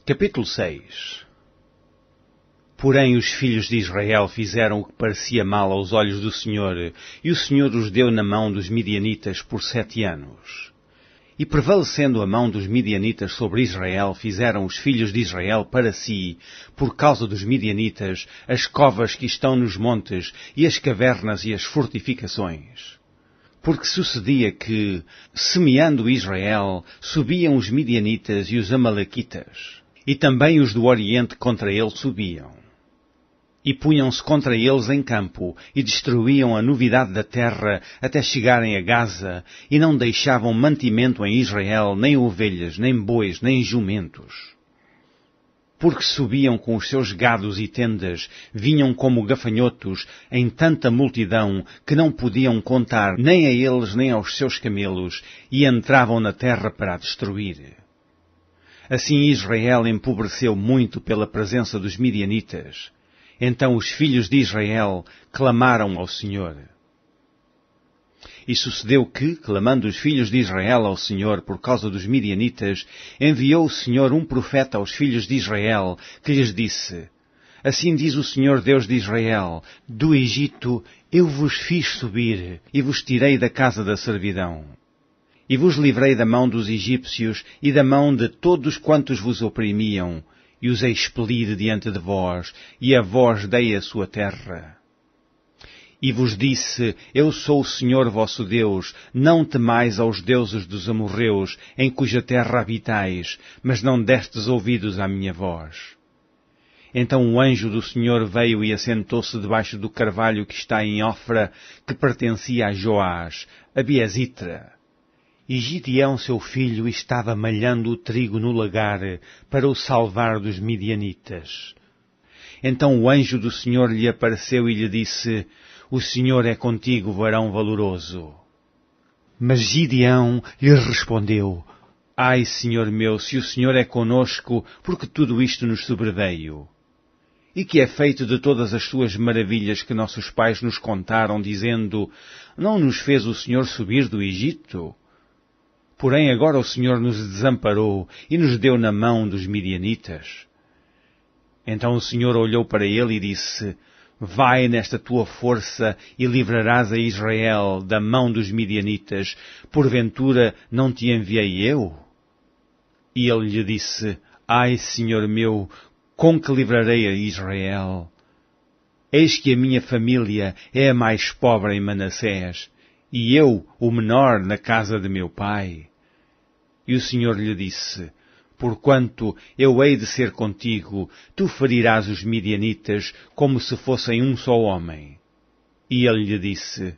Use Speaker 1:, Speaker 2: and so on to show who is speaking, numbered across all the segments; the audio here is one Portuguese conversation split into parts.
Speaker 1: Capítulo 6. Porém os filhos de Israel fizeram o que parecia mal aos olhos do Senhor, e o Senhor os deu na mão dos midianitas por 7 anos. E prevalecendo a mão dos midianitas sobre Israel, fizeram os filhos de Israel para si, por causa dos midianitas, as covas que estão nos montes, e as cavernas e as fortificações. Porque sucedia que, semeando Israel, subiam os midianitas e os amalequitas, e também os do Oriente contra ele subiam. E punham-se contra eles em campo, e destruíam a novidade da terra até chegarem a Gaza, e não deixavam mantimento em Israel, nem ovelhas, nem bois, nem jumentos. Porque subiam com os seus gados e tendas, vinham como gafanhotos, em tanta multidão, que não podiam contar nem a eles nem aos seus camelos, e entravam na terra para a destruir. Assim Israel empobreceu muito pela presença dos midianitas. Então os filhos de Israel clamaram ao Senhor. E sucedeu que, clamando os filhos de Israel ao Senhor por causa dos midianitas, enviou o Senhor um profeta aos filhos de Israel, que lhes disse: Assim diz o Senhor Deus de Israel, do Egito eu vos fiz subir, e vos tirei da casa da servidão. E vos livrei da mão dos egípcios e da mão de todos quantos vos oprimiam, e os expeli de diante de vós, e a vós dei a sua terra. E vos disse, eu sou o Senhor vosso Deus, não temais aos deuses dos amorreus, em cuja terra habitais, mas não destes ouvidos à minha voz. Então o anjo do Senhor veio e assentou-se debaixo do carvalho que está em Ofra, que pertencia a Joás, a Biezitra. E Gideão, seu filho, estava malhando o trigo no lagar, para o salvar dos midianitas. Então o anjo do Senhor lhe apareceu e lhe disse, o Senhor é contigo, varão valoroso. Mas Gideão lhe respondeu, ai, Senhor meu, se o Senhor é conosco, porque tudo isto nos sobreveio? E que é feito de todas as suas maravilhas que nossos pais nos contaram, dizendo, não nos fez o Senhor subir do Egito? Porém agora o Senhor nos desamparou e nos deu na mão dos midianitas. Então o Senhor olhou para ele e disse, vai nesta tua força e livrarás a Israel da mão dos midianitas, porventura não te enviei eu? E ele lhe disse, ai, Senhor meu, com que livrarei a Israel? Eis que a minha família é a mais pobre em Manassés, e eu, o menor, na casa de meu pai. E o Senhor lhe disse, porquanto eu hei de ser contigo, tu ferirás os midianitas como se fossem um só homem. E ele lhe disse,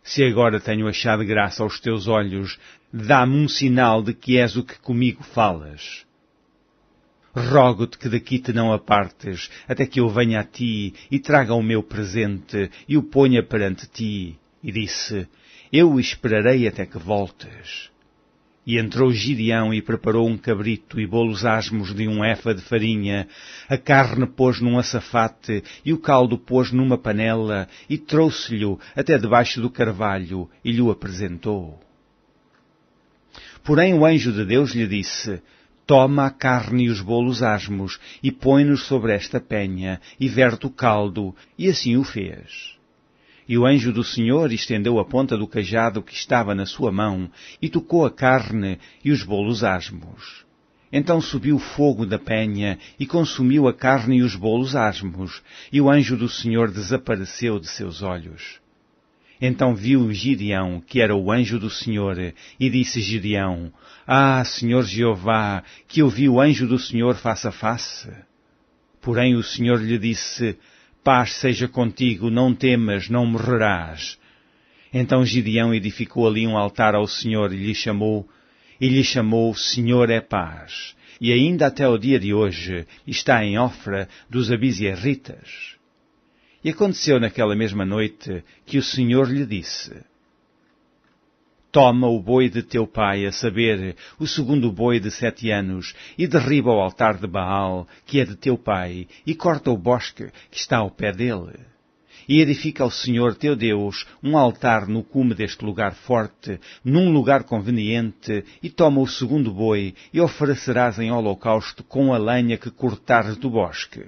Speaker 1: se agora tenho achado graça aos teus olhos, dá-me um sinal de que és o que comigo falas. Rogo-te que daqui te não apartes, até que eu venha a ti e traga o meu presente e o ponha perante ti. E disse, eu esperarei até que voltes. E entrou Gideão e preparou um cabrito e bolos asmos de 1 efa de farinha, a carne pôs num açafate e o caldo pôs numa panela e trouxe-lhe até debaixo do carvalho e lhe o apresentou. Porém o anjo de Deus lhe disse, toma a carne e os bolos asmos e põe-nos sobre esta penha e verte o caldo, e assim o fez. E o anjo do Senhor estendeu a ponta do cajado que estava na sua mão, e tocou a carne e os bolos asmos. Então subiu o fogo da penha, e consumiu a carne e os bolos asmos, e o anjo do Senhor desapareceu de seus olhos. Então viu Gideão, que era o anjo do Senhor, e disse Gideão, ah, Senhor Jeová, que eu vi o anjo do Senhor face a face. Porém o Senhor lhe disse, paz seja contigo, não temas, não morrerás. Então Gideão edificou ali um altar ao Senhor e lhe chamou Senhor é paz. E ainda até o dia de hoje está em Ofra dos Abiezritas. E aconteceu naquela mesma noite que o Senhor lhe disse, toma o boi de teu pai, a saber, o segundo boi de 7 anos, e derriba o altar de Baal, que é de teu pai, e corta o bosque que está ao pé dele. e edifica ao Senhor teu Deus um altar no cume deste lugar forte, num lugar conveniente, e toma o segundo boi, e oferecerás em holocausto com a lenha que cortares do bosque.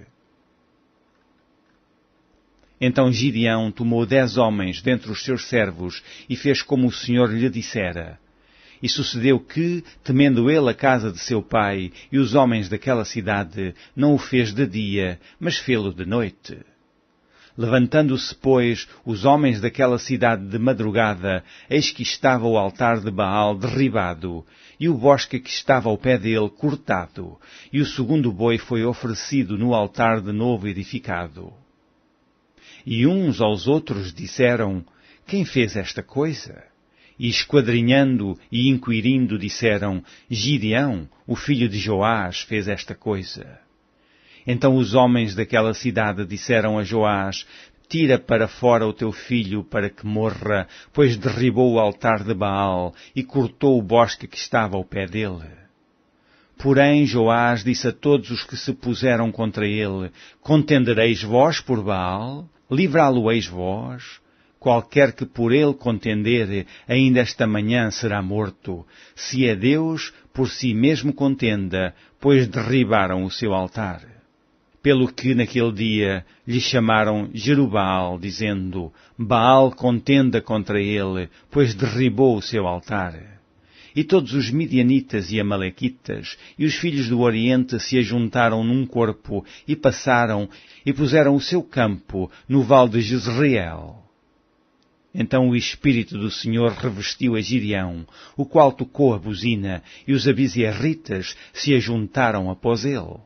Speaker 1: Então Gideão tomou 10 homens dentre os seus servos, e fez como o Senhor lhe dissera. E sucedeu que, temendo ele a casa de seu pai e os homens daquela cidade, não o fez de dia, mas fê-lo de noite. Levantando-se, pois, os homens daquela cidade de madrugada, eis que estava o altar de Baal derribado, e o bosque que estava ao pé dele cortado, e o segundo boi foi oferecido no altar de novo edificado. E uns aos outros disseram, quem fez esta coisa? E esquadrinhando e inquirindo disseram, Gideão, o filho de Joás, fez esta coisa. Então os homens daquela cidade disseram a Joás, tira para fora o teu filho para que morra, pois derribou o altar de Baal e cortou o bosque que estava ao pé dele. Porém Joás disse a todos os que se puseram contra ele, contendereis vós por Baal? Livrá-lo-eis vós? Qualquer que por ele contender, ainda esta manhã será morto. Se é Deus, por si mesmo contenda, pois derribaram o seu altar. Pelo que naquele dia lhe chamaram Jerubbaal, dizendo, Baal contenda contra ele, pois derribou o seu altar. E todos os midianitas e amalequitas e os filhos do Oriente se ajuntaram num corpo e passaram e puseram o seu campo no vale de Jezreel. Então o Espírito do Senhor revestiu a Gideão, o qual tocou a buzina, e os abiezritas se ajuntaram após ele.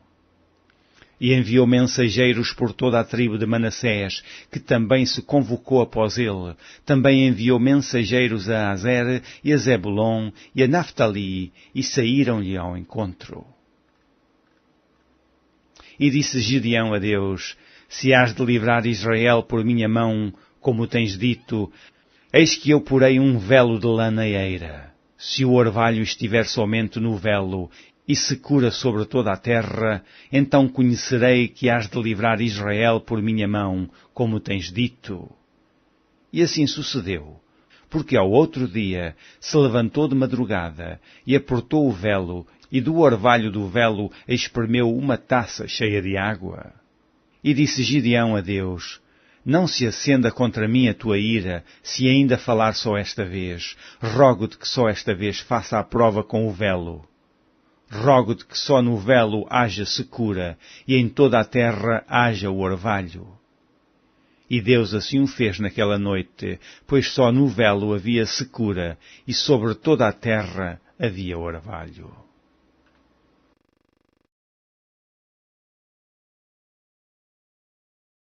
Speaker 1: E enviou mensageiros por toda a tribo de Manassés, que também se convocou após ele. Também enviou mensageiros a Azer e a Zebulon e a Naftali, e saíram-lhe ao encontro. E disse Gideão a Deus, se hás de livrar Israel por minha mão, como tens dito, eis que eu porei um velo de lã na eira. Se o orvalho estiver somente no velo, e se cura sobre toda a terra, então conhecerei que hás de livrar Israel por minha mão, como tens dito. E assim sucedeu, porque ao outro dia se levantou de madrugada, e apertou o velo, e do orvalho do velo espremeu uma taça cheia de água. E disse Gideão a Deus, não se acenda contra mim a tua ira, se ainda falar só esta vez. Rogo-te que só esta vez faça a prova com o velo. Rogo-te que só no velo haja secura, e em toda a terra haja o orvalho. E Deus assim o fez naquela noite, pois só no velo havia secura, e sobre toda a terra havia orvalho.